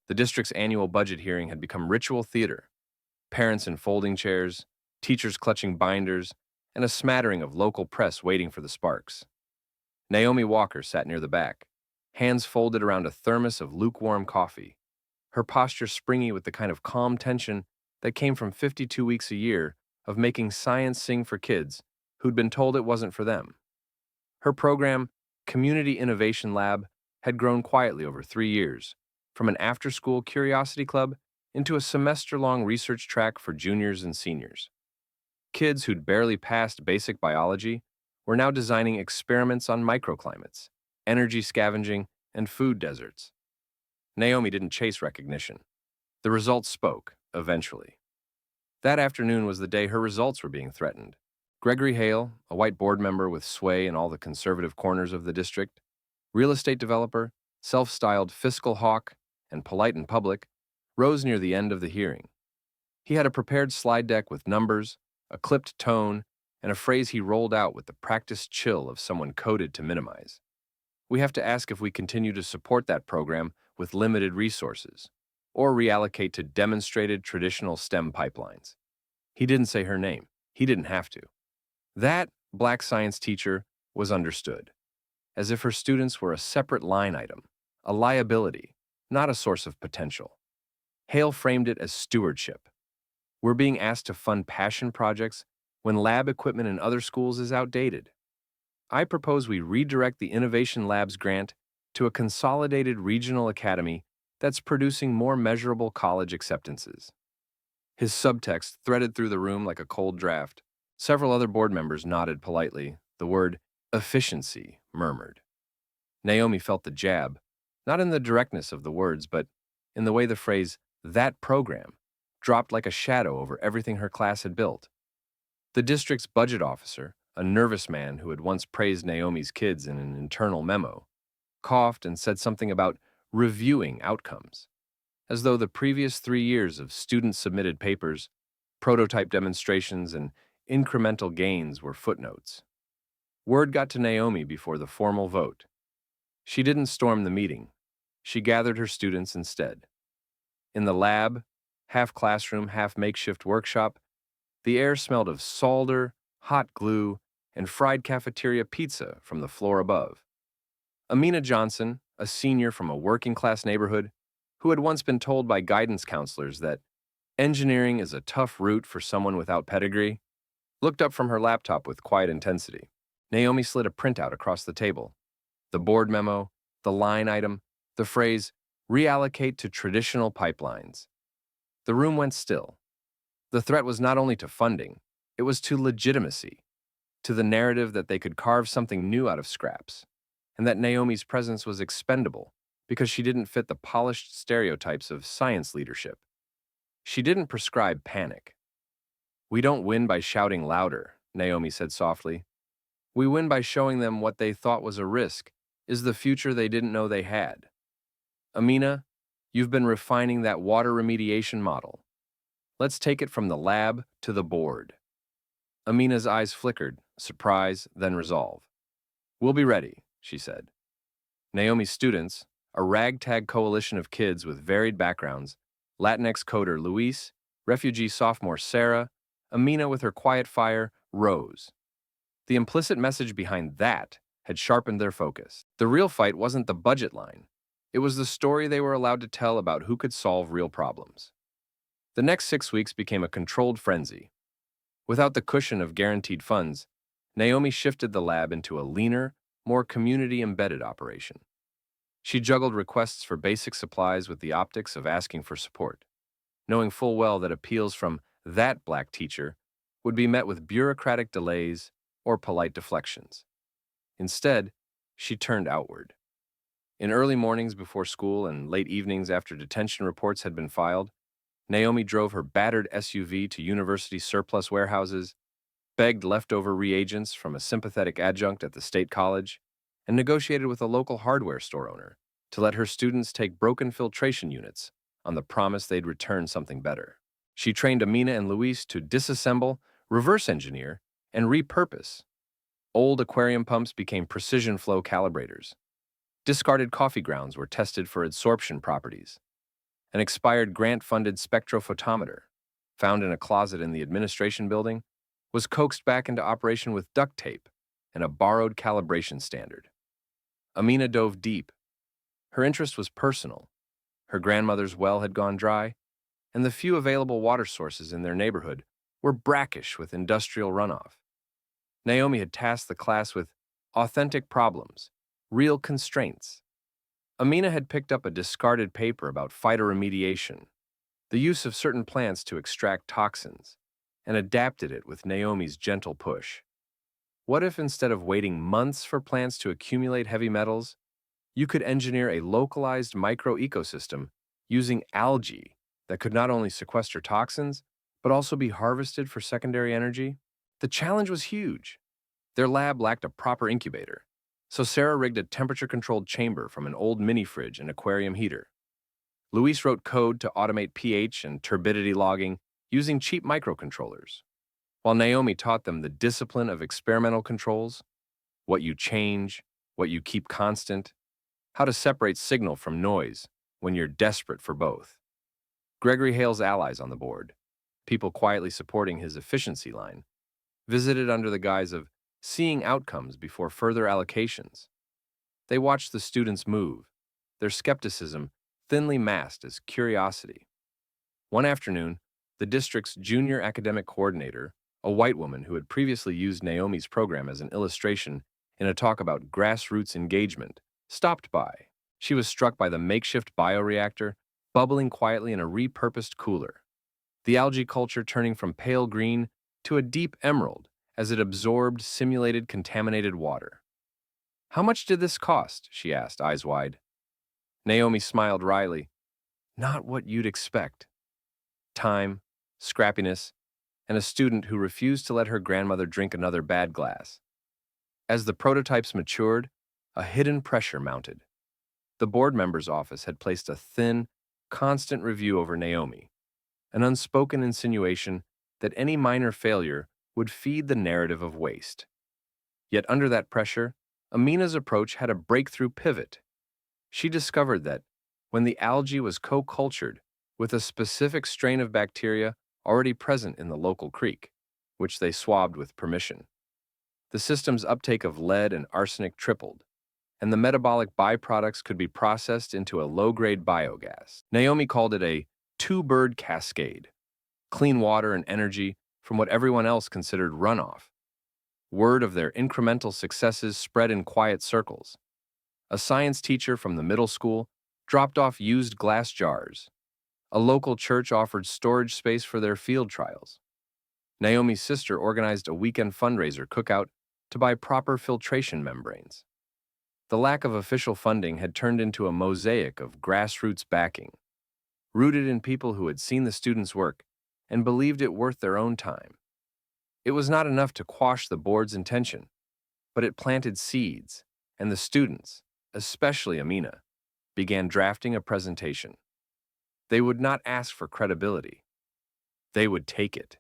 The district's annual budget hearing had become ritual theater. Parents in folding chairs, teachers clutching binders, and a smattering of local press waiting for the sparks. Naomi Walker sat near the back, hands folded around a thermos of lukewarm coffee, her posture springy with the kind of calm tension that came from 52 weeks a year of making science sing for kids who'd been told it wasn't for them. Her program, Community Innovation Lab, had grown quietly over 3 years, from an after-school curiosity club into a semester-long research track for juniors and seniors. Kids who'd barely passed basic biology were now designing experiments on microclimates, energy scavenging, and food deserts. Naomi didn't chase recognition. The results spoke, eventually. That afternoon was the day her results were being threatened. Gregory Hale, a white board member with sway in all the conservative corners of the district, real estate developer, self-styled fiscal hawk, and polite in public, rose near the end of the hearing. He had a prepared slide deck with numbers, a clipped tone, and a phrase he rolled out with the practiced chill of someone coded to minimize. We have to ask if we continue to support that program with limited resources, or reallocate to demonstrated traditional STEM pipelines. He didn't say her name. He didn't have to. That black science teacher was understood, as if her students were a separate line item, a liability, not a source of potential. Hale framed it as stewardship. We're being asked to fund passion projects when lab equipment in other schools is outdated. I propose we redirect the Innovation Labs grant to a consolidated regional academy that's producing more measurable college acceptances. His subtext threaded through the room like a cold draft. Several other board members nodded politely. The word efficiency murmured. Naomi felt the jab, not in the directness of the words, but in the way the phrase, that program, dropped like a shadow over everything her class had built. The district's budget officer, a nervous man who had once praised Naomi's kids in an internal memo, coughed and said something about reviewing outcomes, as though the previous 3 years of student-submitted papers, prototype demonstrations, and incremental gains were footnotes. Word got to Naomi before the formal vote. She didn't storm the meeting. She gathered her students instead. In the lab, half classroom, half makeshift workshop, the air smelled of solder, hot glue, and fried cafeteria pizza from the floor above. Amina Johnson, a senior from a working-class neighborhood, who had once been told by guidance counselors that engineering is a tough route for someone without pedigree, looked up from her laptop with quiet intensity. Naomi slid a printout across the table. The board memo, the line item, the phrase, reallocate to traditional pipelines. The room went still. The threat was not only to funding, it was to legitimacy, to the narrative that they could carve something new out of scraps, and that Naomi's presence was expendable because she didn't fit the polished stereotypes of science leadership. She didn't prescribe panic. We don't win by shouting louder, Naomi said softly. We win by showing them what they thought was a risk is the future they didn't know they had. Amina, you've been refining that water remediation model. Let's take it from the lab to the board. Amina's eyes flickered, surprise, then resolve. We'll be ready, she said. Naomi's students, a ragtag coalition of kids with varied backgrounds, Latinx coder Luis, refugee sophomore Sarah, Amina with her quiet fire, rose. The implicit message behind that had sharpened their focus. The real fight wasn't the budget line. It was the story they were allowed to tell about who could solve real problems. The next 6 weeks became a controlled frenzy. Without the cushion of guaranteed funds, Naomi shifted the lab into a leaner, more community-embedded operation. She juggled requests for basic supplies with the optics of asking for support, knowing full well that appeals from that black teacher would be met with bureaucratic delays or polite deflections. Instead, she turned outward. In early mornings before school and late evenings after detention reports had been filed, Naomi drove her battered SUV to university surplus warehouses, begged leftover reagents from a sympathetic adjunct at the state college, and negotiated with a local hardware store owner to let her students take broken filtration units on the promise they'd return something better. She trained Amina and Luis to disassemble, reverse engineer, and repurpose. Old aquarium pumps became precision flow calibrators. Discarded coffee grounds were tested for adsorption properties. An expired grant-funded spectrophotometer, found in a closet in the administration building, was coaxed back into operation with duct tape and a borrowed calibration standard. Amina dove deep. Her interest was personal. Her grandmother's well had gone dry, and the few available water sources in their neighborhood were brackish with industrial runoff. Naomi had tasked the class with authentic problems, real constraints. Amina had picked up a discarded paper about phytoremediation, the use of certain plants to extract toxins, and adapted it with Naomi's gentle push. What if instead of waiting months for plants to accumulate heavy metals, you could engineer a localized microecosystem using algae that could not only sequester toxins, but also be harvested for secondary energy? The challenge was huge. Their lab lacked a proper incubator, so Sarah rigged a temperature-controlled chamber from an old mini-fridge and aquarium heater. Luis wrote code to automate pH and turbidity logging using cheap microcontrollers, while Naomi taught them the discipline of experimental controls, what you change, what you keep constant, how to separate signal from noise when you're desperate for both. Gregory Hale's allies on the board, people quietly supporting his efficiency line, visited under the guise of seeing outcomes before further allocations. They watched the students move, their skepticism thinly masked as curiosity. One afternoon, the district's junior academic coordinator, a white woman who had previously used Naomi's program as an illustration in a talk about grassroots engagement, stopped by. She was struck by the makeshift bioreactor bubbling quietly in a repurposed cooler, the algae culture turning from pale green to a deep emerald as it absorbed simulated contaminated water. "How much did this cost?" she asked, eyes wide. Naomi smiled wryly. "Not what you'd expect. Time, scrappiness, and a student who refused to let her grandmother drink another bad glass." As the prototypes matured, a hidden pressure mounted. The board member's office had placed a thin, constant review over Naomi, an unspoken insinuation that any minor failure would feed the narrative of waste. Yet under that pressure, Amina's approach had a breakthrough pivot. She discovered that when the algae was co-cultured with a specific strain of bacteria already present in the local creek, which they swabbed with permission, the system's uptake of lead and arsenic tripled, and the metabolic byproducts could be processed into a low-grade biogas. Naomi called it a two-bird cascade, clean water and energy from what everyone else considered runoff. Word of their incremental successes spread in quiet circles. A science teacher from the middle school dropped off used glass jars. A local church offered storage space for their field trials. Naomi's sister organized a weekend fundraiser cookout to buy proper filtration membranes. The lack of official funding had turned into a mosaic of grassroots backing, rooted in people who had seen the students' work and believed it worth their own time. It was not enough to quash the board's intention, but it planted seeds, and the students, especially Amina, began drafting a presentation. They would not ask for credibility. They would take it.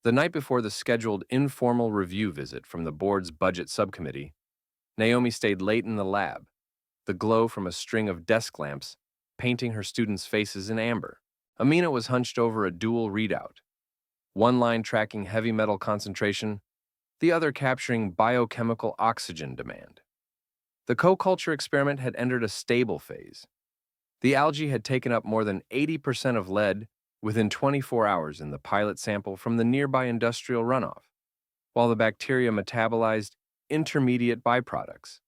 The night before the scheduled informal review visit from the board's budget subcommittee, Naomi stayed late in the lab, the glow from a string of desk lamps painting her students' faces in amber. Amina was hunched over a dual readout, one line tracking heavy metal concentration, the other capturing biochemical oxygen demand. The co-culture experiment had entered a stable phase. The algae had taken up more than 80% of lead within 24 hours in the pilot sample from the nearby industrial runoff, while the bacteria metabolized intermediate byproducts,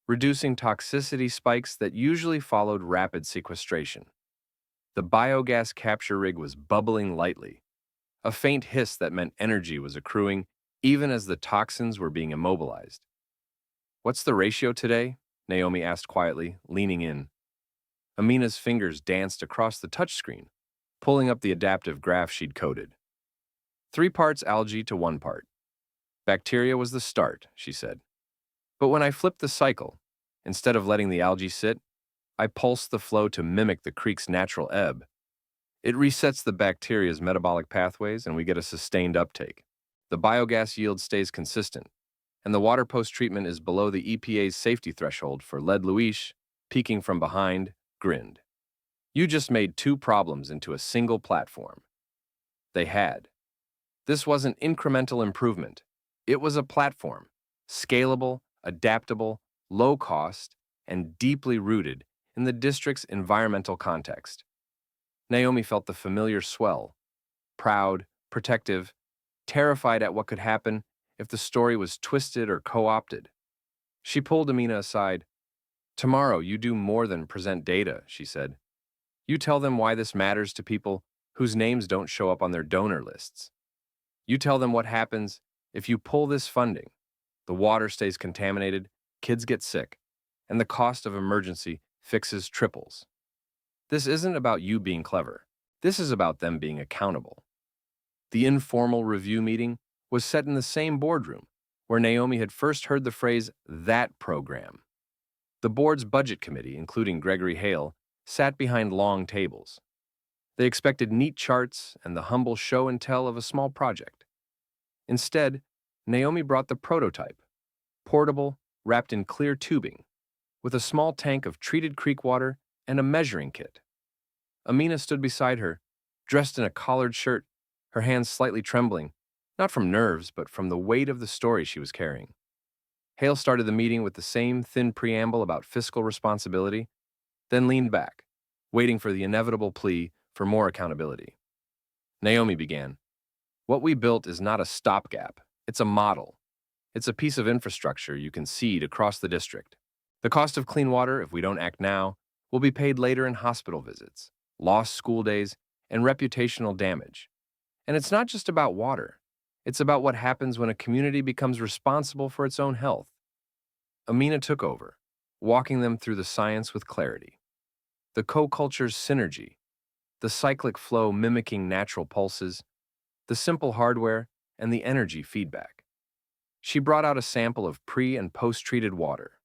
reducing toxicity spikes that usually followed rapid sequestration. The biogas capture rig was bubbling lightly, a faint hiss that meant energy was accruing even as the toxins were being immobilized. "What's the ratio today?" Naomi asked quietly, leaning in. Amina's fingers danced across the touchscreen, pulling up the adaptive graph she'd coded. 3 parts algae to 1 part. Bacteria was the start, she said. But when I flipped the cycle, instead of letting the algae sit, I pulsed the flow to mimic the creek's natural ebb. It resets the bacteria's metabolic pathways and we get a sustained uptake. The biogas yield stays consistent, and the water post-treatment is below the EPA's safety threshold for lead. Luis, peeking from behind, grinned. You just made two problems into a single platform. They had. This wasn't incremental improvement. It was a platform, scalable, adaptable, low cost, and deeply rooted in the district's environmental context. Naomi felt the familiar swell, proud, protective, terrified at what could happen if the story was twisted or co-opted. She pulled Amina aside. "Tomorrow you do more than present data," she said. "You tell them why this matters to people whose names don't show up on their donor lists. You tell them what happens if you pull this funding. The water stays contaminated, kids get sick, and the cost of emergency fixes triples. This isn't about you being clever. This is about them being accountable." The informal review meeting was set in the same boardroom where Naomi had first heard the phrase, "that program." The board's budget committee, including Gregory Hale, sat behind long tables. They expected neat charts and the humble show and tell of a small project. Instead, Naomi brought the prototype, portable, wrapped in clear tubing, with a small tank of treated creek water and a measuring kit. Amina stood beside her, dressed in a collared shirt, her hands slightly trembling, not from nerves, but from the weight of the story she was carrying. Hale started the meeting with the same thin preamble about fiscal responsibility, then leaned back, waiting for the inevitable plea for more accountability. Naomi began, "What we built is not a stopgap, it's a model. It's a piece of infrastructure you can seed across the district. The cost of clean water, if we don't act now, will be paid later in hospital visits, lost school days, and reputational damage. And it's not just about water. It's about what happens when a community becomes responsible for its own health." Amina took over, walking them through the science with clarity. The co-culture's synergy, the cyclic flow mimicking natural pulses, the simple hardware, and the energy feedback. She brought out a sample of pre- and post-treated water.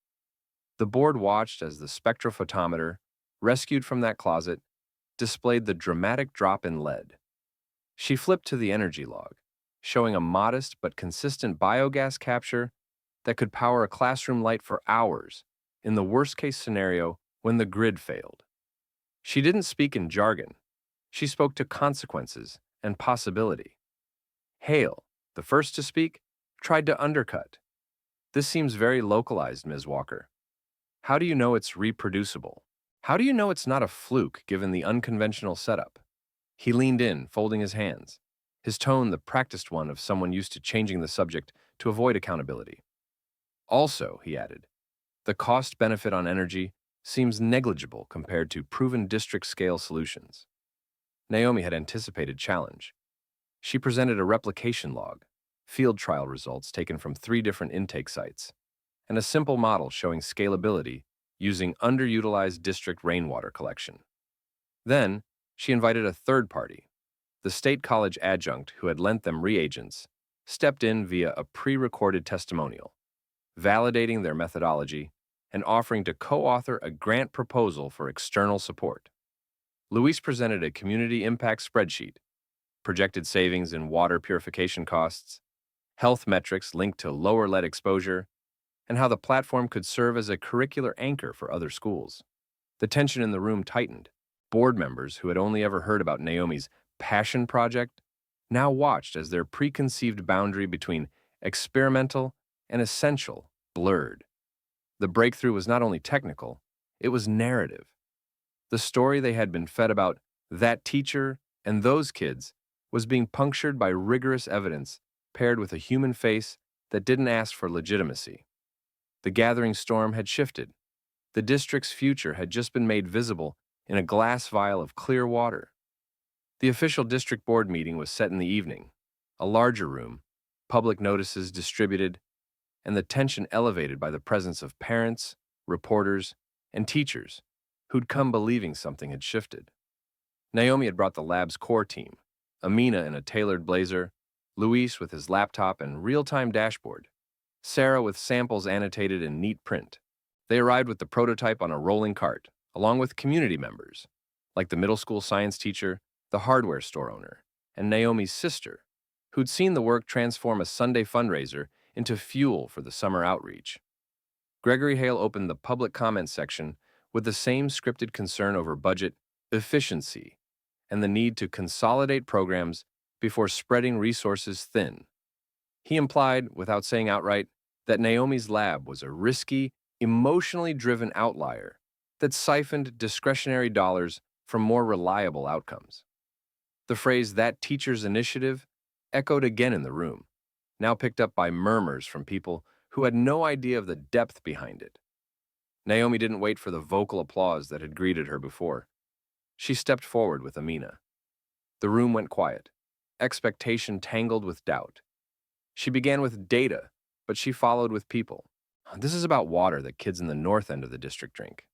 The board watched as the spectrophotometer, rescued from that closet, displayed the dramatic drop in lead. She flipped to the energy log, showing a modest but consistent biogas capture that could power a classroom light for hours in the worst-case scenario when the grid failed. She didn't speak in jargon. She spoke to consequences and possibility. Hale, the first to speak, tried to undercut. "This seems very localized, Ms. Walker. How do you know it's reproducible? How do you know it's not a fluke given the unconventional setup?" He leaned in, folding his hands, his tone the practiced one of someone used to changing the subject to avoid accountability. "Also," he added, "the cost-benefit on energy seems negligible compared to proven district-scale solutions." Naomi had anticipated challenge. She presented a replication log, field trial results taken from 3 different intake sites, and a simple model showing scalability using underutilized district rainwater collection. Then, she invited a third party. The state college adjunct who had lent them reagents stepped in via a pre-recorded testimonial, validating their methodology and offering to co-author a grant proposal for external support. Luis presented a community impact spreadsheet, projected savings in water purification costs, health metrics linked to lower lead exposure, and how the platform could serve as a curricular anchor for other schools. The tension in the room tightened. Board members who had only ever heard about Naomi's passion project now watched as their preconceived boundary between experimental and essential blurred. The breakthrough was not only technical, it was narrative. The story they had been fed about that teacher and those kids was being punctured by rigorous evidence paired with a human face that didn't ask for legitimacy. The gathering storm had shifted. The district's future had just been made visible in a glass vial of clear water. The official district board meeting was set in the evening, a larger room, public notices distributed, and the tension elevated by the presence of parents, reporters, and teachers who'd come believing something had shifted. Naomi had brought the lab's core team, Amina in a tailored blazer, Luis with his laptop and real-time dashboard, Sarah with samples annotated in neat print. They arrived with the prototype on a rolling cart, along with community members, like the middle school science teacher, the hardware store owner, and Naomi's sister, who'd seen the work transform a Sunday fundraiser into fuel for the summer outreach. Gregory Hale opened the public comment section with the same scripted concern over budget, efficiency, and the need to consolidate programs before spreading resources thin. He implied, without saying outright, that Naomi's lab was a risky, emotionally driven outlier that siphoned discretionary dollars from more reliable outcomes. The phrase "that teacher's initiative" echoed again in the room, now picked up by murmurs from people who had no idea of the depth behind it. Naomi didn't wait for the vocal applause that had greeted her before. She stepped forward with Amina. The room went quiet, expectation tangled with doubt. She began with data, but she followed with people. This is about water that kids in the north end of the district drink.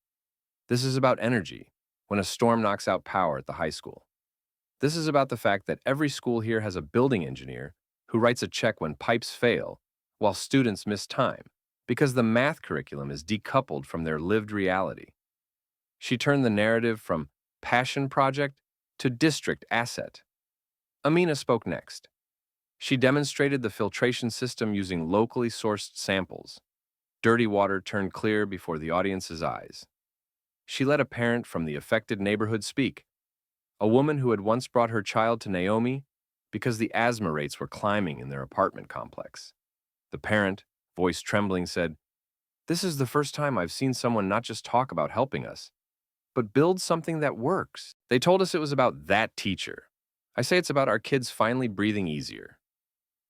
This is about energy, when a storm knocks out power at the high school. This is about the fact that every school here has a building engineer who writes a check when pipes fail, while students miss time, because the math curriculum is decoupled from their lived reality. She turned the narrative from passion project to district asset. Amina spoke next. She demonstrated the filtration system using locally sourced samples. Dirty water turned clear before the audience's eyes. She let a parent from the affected neighborhood speak, a woman who had once brought her child to Naomi because the asthma rates were climbing in their apartment complex. The parent, voice trembling, said, "This is the first time I've seen someone not just talk about helping us, but build something that works. They told us it was about that teacher. I say it's about our kids finally breathing easier."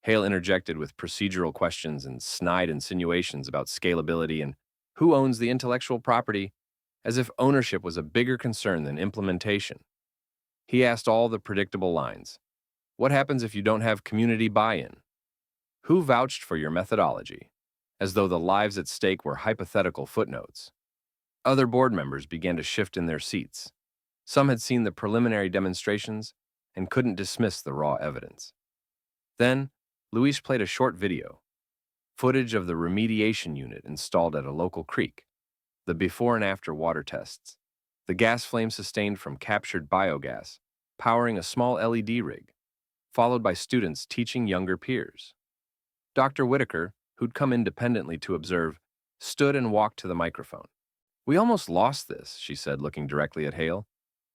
Hale interjected with procedural questions and snide insinuations about scalability and who owns the intellectual property, as if ownership was a bigger concern than implementation. He asked all the predictable lines. What happens if you don't have community buy-in? Who vouched for your methodology? As though the lives at stake were hypothetical footnotes. Other board members began to shift in their seats. Some had seen the preliminary demonstrations and couldn't dismiss the raw evidence. Then, Luis played a short video, footage of the remediation unit installed at a local creek, the before and after water tests, the gas flame sustained from captured biogas, powering a small LED rig, followed by students teaching younger peers. Dr. Whitaker, who'd come independently to observe, stood and walked to the microphone. "We almost lost this," she said, looking directly at Hale.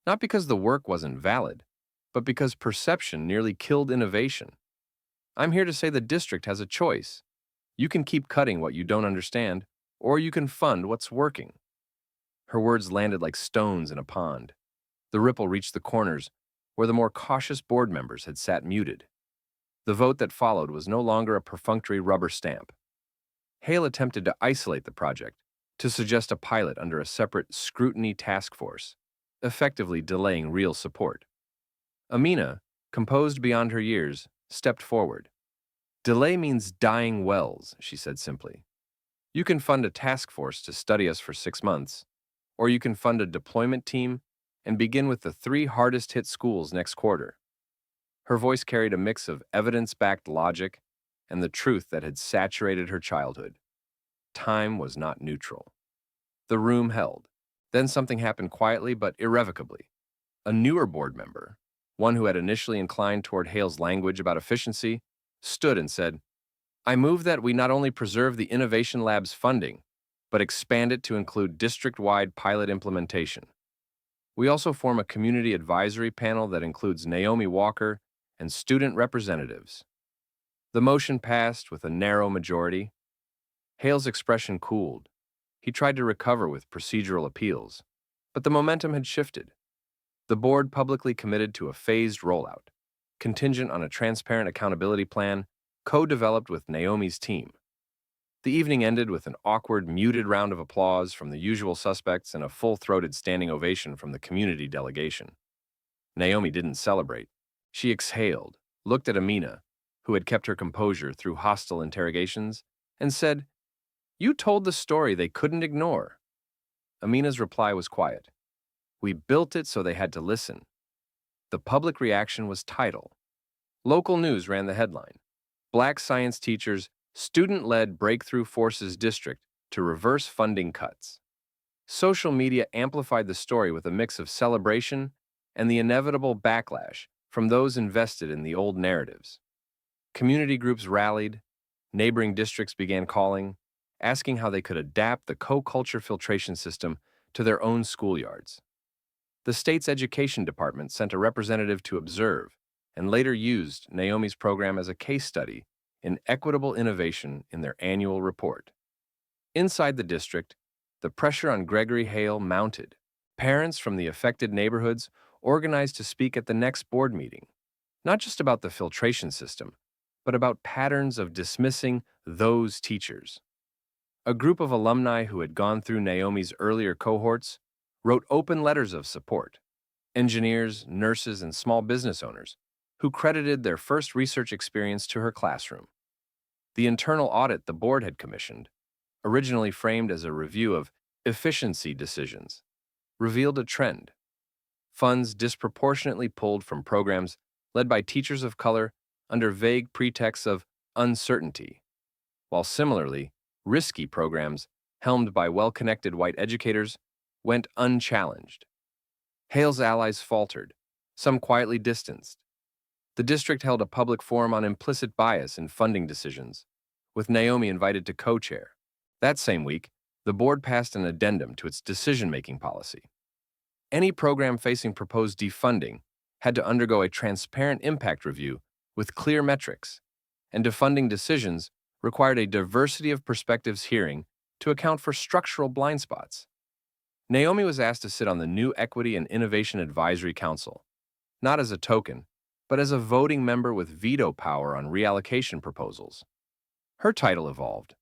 "Not because the work wasn't valid, but because perception nearly killed innovation. I'm here to say the district has a choice. You can keep cutting what you don't understand, or you can fund what's working." Her words landed like stones in a pond. The ripple reached the corners, where the more cautious board members had sat muted. The vote that followed was no longer a perfunctory rubber stamp. Hale attempted to isolate the project, to suggest a pilot under a separate scrutiny task force, effectively delaying real support. Amina, composed beyond her years, stepped forward. "Delay means dying wells," she said simply. "You can fund a task force to study us for 6 months, or you can fund a deployment team and begin with the 3 hardest-hit schools next quarter." Her voice carried a mix of evidence-backed logic and the truth that had saturated her childhood. Time was not neutral. The room held. Then something happened quietly but irrevocably. A newer board member, one who had initially inclined toward Hale's language about efficiency, stood and said, "I move that we not only preserve the Innovation Lab's funding, but expand it to include district-wide pilot implementation. We also form a community advisory panel that includes Naomi Walker and student representatives." The motion passed with a narrow majority. Hale's expression cooled. He tried to recover with procedural appeals, but the momentum had shifted. The board publicly committed to a phased rollout, contingent on a transparent accountability plan co-developed with Naomi's team. The evening ended with an awkward, muted round of applause from the usual suspects and a full-throated standing ovation from the community delegation. Naomi didn't celebrate. She exhaled, looked at Amina, who had kept her composure through hostile interrogations, and said, "You told the story they couldn't ignore." Amina's reply was quiet. "We built it so they had to listen." The public reaction was tidal. Local news ran the headline: "Black science teachers, student-led breakthrough forces district to reverse funding cuts." Social media amplified the story with a mix of celebration and the inevitable backlash from those invested in the old narratives. Community groups rallied, neighboring districts began calling, asking how they could adapt the co-culture filtration system to their own schoolyards. The state's education department sent a representative to observe and later used Naomi's program as a case study in equitable innovation in their annual report. Inside the district, the pressure on Gregory Hale mounted. Parents from the affected neighborhoods organized to speak at the next board meeting, not just about the filtration system, but about patterns of dismissing those teachers. A group of alumni who had gone through Naomi's earlier cohorts wrote open letters of support. Engineers, nurses, and small business owners who credited their first research experience to her classroom. The internal audit the board had commissioned, originally framed as a review of efficiency decisions, revealed a trend. Funds disproportionately pulled from programs led by teachers of color under vague pretexts of uncertainty, while similarly risky programs helmed by well-connected white educators went unchallenged. Hale's allies faltered, some quietly distanced. The district held a public forum on implicit bias in funding decisions, with Naomi invited to co-chair. That same week, the board passed an addendum to its decision-making policy. Any program facing proposed defunding had to undergo a transparent impact review with clear metrics, and defunding decisions required a diversity of perspectives hearing to account for structural blind spots. Naomi was asked to sit on the new Equity and Innovation Advisory Council, not as a token, but as a voting member with veto power on reallocation proposals. Her title evolved.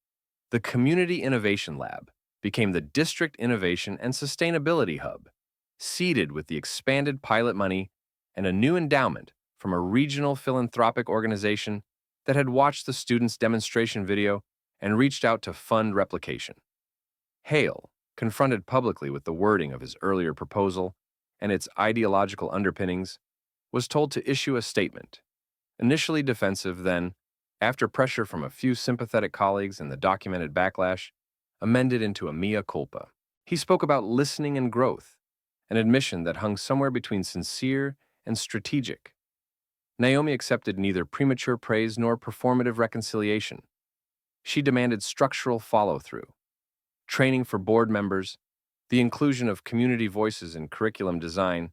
The Community Innovation Lab became the District Innovation and Sustainability Hub, seeded with the expanded pilot money and a new endowment from a regional philanthropic organization that had watched the students' demonstration video and reached out to fund replication. Hale, confronted publicly with the wording of his earlier proposal and its ideological underpinnings, was told to issue a statement. Initially defensive, then, after pressure from a few sympathetic colleagues and the documented backlash, amended into a mea culpa. He spoke about listening and growth, an admission that hung somewhere between sincere and strategic. Naomi accepted neither premature praise nor performative reconciliation. She demanded structural follow-through, training for board members, the inclusion of community voices in curriculum design,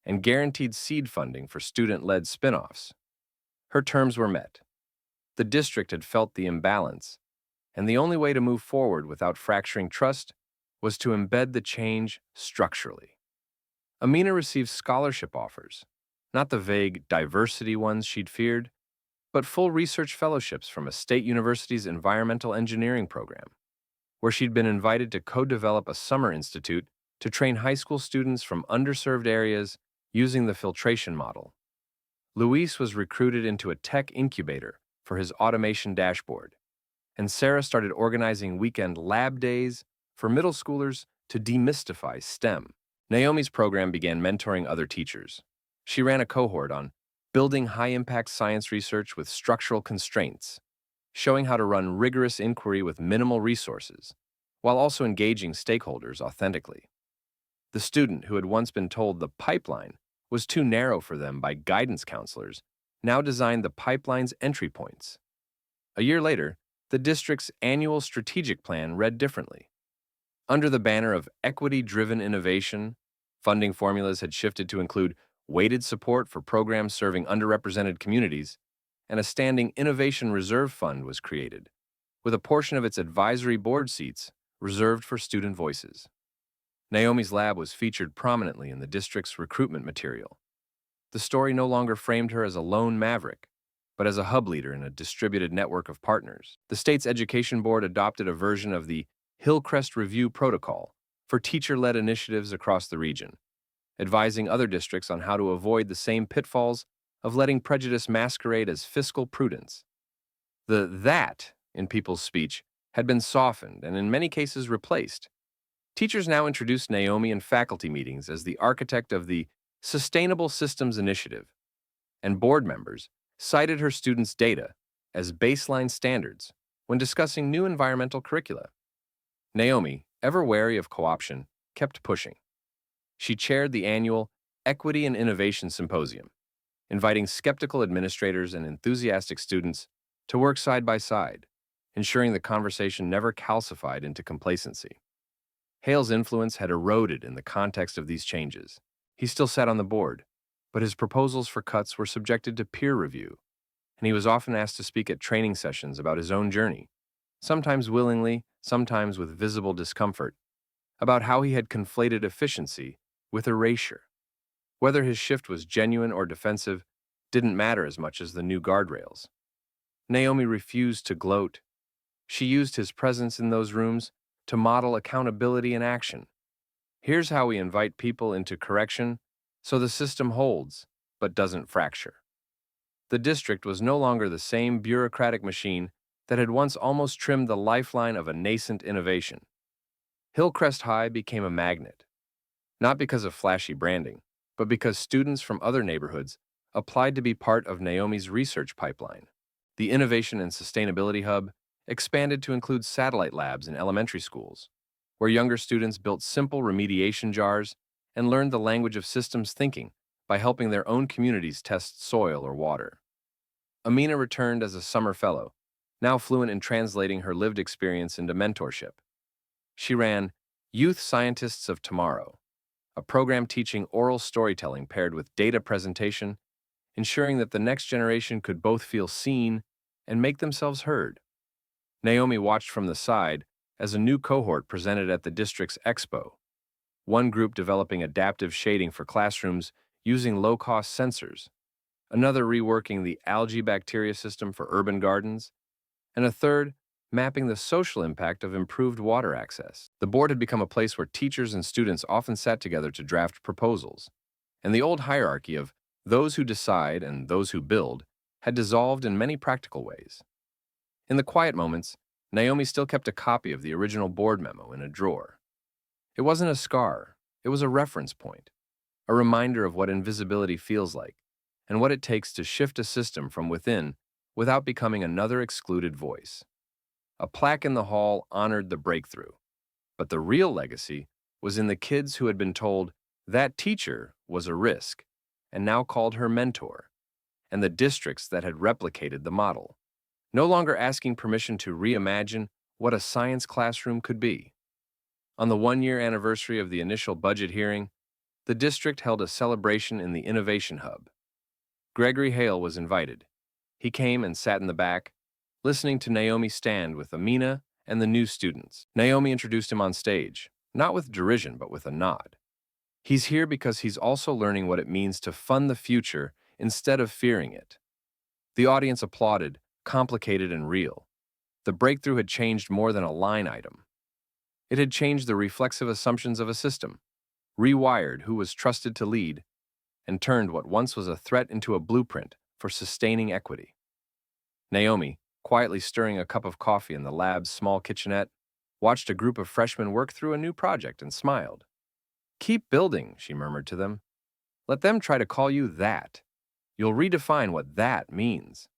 and guaranteed seed funding for student-led spin-offs. Her terms were met. The district had felt the imbalance, and the only way to move forward without fracturing trust was to embed the change structurally. Amina received scholarship offers, not the vague diversity ones she'd feared, but full research fellowships from a state university's environmental engineering program, where she'd been invited to co-develop a summer institute to train high school students from underserved areas using the filtration model. Luis was recruited into a tech incubator for his automation dashboard, and Sarah started organizing weekend lab days for middle schoolers to demystify STEM. Naomi's program began mentoring other teachers. She ran a cohort on building high-impact science research with structural constraints, showing how to run rigorous inquiry with minimal resources, while also engaging stakeholders authentically. The student who had once been told the pipeline was too narrow for them by guidance counselors now designed the pipeline's entry points. A year later, the district's annual strategic plan read differently. Under the banner of equity-driven innovation, funding formulas had shifted to include weighted support for programs serving underrepresented communities, and a standing Innovation Reserve Fund was created, with a portion of its advisory board seats reserved for student voices. Naomi's lab was featured prominently in the district's recruitment material. The story no longer framed her as a lone maverick, but as a hub leader in a distributed network of partners. The state's education board adopted a version of the Hillcrest Review Protocol for teacher-led initiatives across the region, advising other districts on how to avoid the same pitfalls of letting prejudice masquerade as fiscal prudence. The "that" in people's speech had been softened and in many cases replaced. Teachers now introduced Naomi in faculty meetings as the architect of the Sustainable Systems Initiative, and board members cited her students' data as baseline standards when discussing new environmental curricula. Naomi, ever wary of co-option, kept pushing. She chaired the annual Equity and Innovation Symposium, inviting skeptical administrators and enthusiastic students to work side by side, ensuring the conversation never calcified into complacency. Hale's influence had eroded in the context of these changes, He still sat on the board, but his proposals for cuts were subjected to peer review, and he was often asked to speak at training sessions about his own journey, sometimes willingly, sometimes with visible discomfort, about how he had conflated efficiency with erasure. Whether his shift was genuine or defensive didn't matter as much as the new guardrails. Naomi refused to gloat. She used his presence in those rooms to model accountability in action. Here's how we invite people into correction so the system holds but doesn't fracture. The district was no longer the same bureaucratic machine that had once almost trimmed the lifeline of a nascent innovation. Hillcrest High became a magnet, not because of flashy branding, but because students from other neighborhoods applied to be part of Naomi's research pipeline. The Innovation and Sustainability Hub expanded to include satellite labs in elementary schools, where younger students built simple remediation jars and learned the language of systems thinking by helping their own communities test soil or water. Amina returned as a summer fellow, now fluent in translating her lived experience into mentorship. She ran Youth Scientists of Tomorrow, a program teaching oral storytelling paired with data presentation, ensuring that the next generation could both feel seen and make themselves heard. Naomi watched from the side as a new cohort presented at the district's expo, one group developing adaptive shading for classrooms using low-cost sensors, another reworking the algae bacteria system for urban gardens, and a third mapping the social impact of improved water access. The board had become a place where teachers and students often sat together to draft proposals, and the old hierarchy of those who decide and those who build had dissolved in many practical ways. In the quiet moments, Naomi still kept a copy of the original board memo in a drawer. It wasn't a scar, it was a reference point, a reminder of what invisibility feels like, and what it takes to shift a system from within without becoming another excluded voice. A plaque in the hall honored the breakthrough, but the real legacy was in the kids who had been told that teacher was a risk and now called her mentor, and the districts that had replicated the model, no longer asking permission to reimagine what a science classroom could be. On the one-year anniversary of the initial budget hearing, the district held a celebration in the Innovation Hub. Gregory Hale was invited. He came and sat in the back, listening to Naomi stand with Amina and the new students. Naomi introduced him on stage, not with derision but with a nod. He's here because he's also learning what it means to fund the future instead of fearing it. The audience applauded, complicated and real. The breakthrough had changed more than a line item. It had changed the reflexive assumptions of a system, rewired who was trusted to lead, and turned what once was a threat into a blueprint for sustaining equity. Naomi, quietly stirring a cup of coffee in the lab's small kitchenette, watched a group of freshmen work through a new project and smiled. "Keep building," she murmured to them. "Let them try to call you that. You'll redefine what that means."